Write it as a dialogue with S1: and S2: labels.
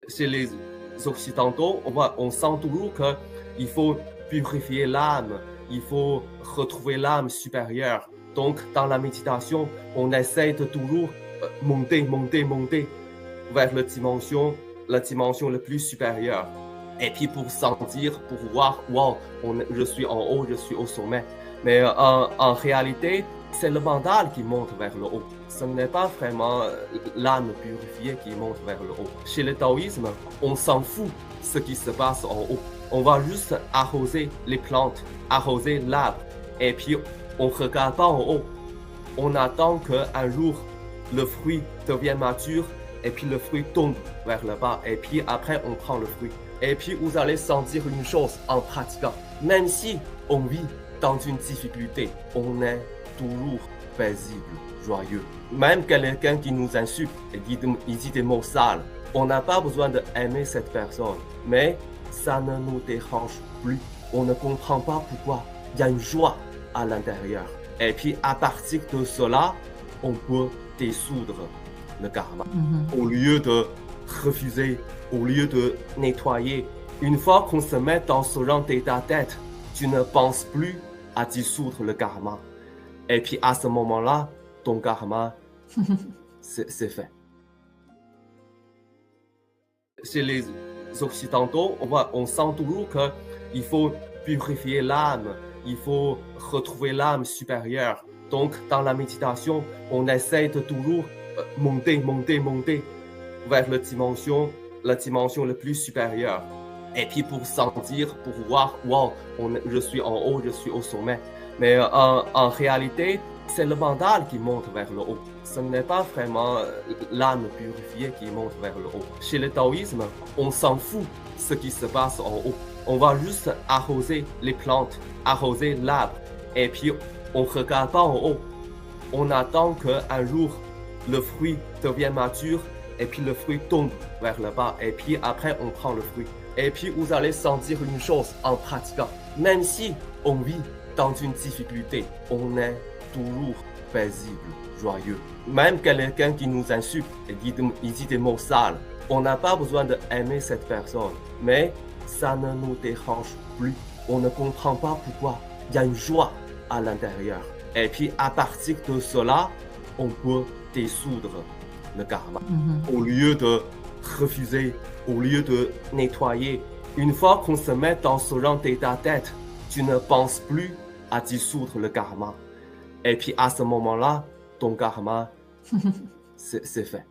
S1: Chez les Occidentaux, on sent toujours qu'il faut purifier l'âme, il faut retrouver l'âme supérieure. Donc, dans la méditation, on essaie de toujours monter vers la dimension la plus supérieure. Et puis pour sentir, pour voir, wow, je suis en haut, je suis au sommet. Mais en réalité, c'est le mental qui monte vers le haut. Ce n'est pas vraiment l'âme purifiée qui monte vers le haut. Chez le taoïsme, on s'en fout ce qui se passe en haut. On va juste arroser les plantes, arroser l'arbre. Et puis, on ne regarde pas en haut. On attend qu'un jour, le fruit devienne mature et puis le fruit tombe vers le bas. Et puis après, on prend le fruit. Et puis, vous allez sentir une chose en pratiquant. Même si on vit dans une difficulté, on est toujours paisible, joyeux. Même quelqu'un qui nous insulte et dit des mots sales, on n'a pas besoin d'aimer cette personne. Mais ça ne nous dérange plus. On ne comprend pas pourquoi. Il y a une joie à l'intérieur. Et puis, à partir de cela, on peut dissoudre le karma. Au lieu de refuser, au lieu de nettoyer, une fois qu'on se met dans ce genre d'état d'être, tu ne penses plus à dissoudre le karma. Et puis, à ce moment-là, ton karma, c'est fait. Chez les Occidentaux, on sent toujours qu'il faut purifier l'âme, il faut retrouver l'âme supérieure. Donc, dans la méditation, on essaie de toujours monter vers la dimension la plus supérieure. Et puis pour sentir, pour voir, wow, je suis en haut, je suis au sommet. Mais en réalité, c'est le mental qui monte vers le haut. Ce n'est pas vraiment l'âme purifiée qui monte vers le haut. Chez le taoïsme, on s'en fout ce qui se passe en haut. On va juste arroser les plantes, arroser l'arbre. Et puis, on ne regarde pas en haut. On attend qu'un jour, le fruit devienne mature et puis le fruit tombe vers le bas. Et puis après, on prend le fruit. Et puis, vous allez sentir une chose en pratiquant. Même si on vit dans une difficulté, on est toujours paisible, joyeux. Même quelqu'un qui nous insulte et dit des mots sales, on n'a pas besoin d'aimer cette personne. Mais ça ne nous dérange plus. On ne comprend pas pourquoi. Il y a une joie à l'intérieur. Et puis, à partir de cela, on peut dissoudre le karma. Au lieu de refuser, au lieu de nettoyer, une fois qu'on se met dans ce genre d'état d'être, tu ne penses plus à dissoudre le karma. Et puis, à ce moment-là, ton karma, c'est fait.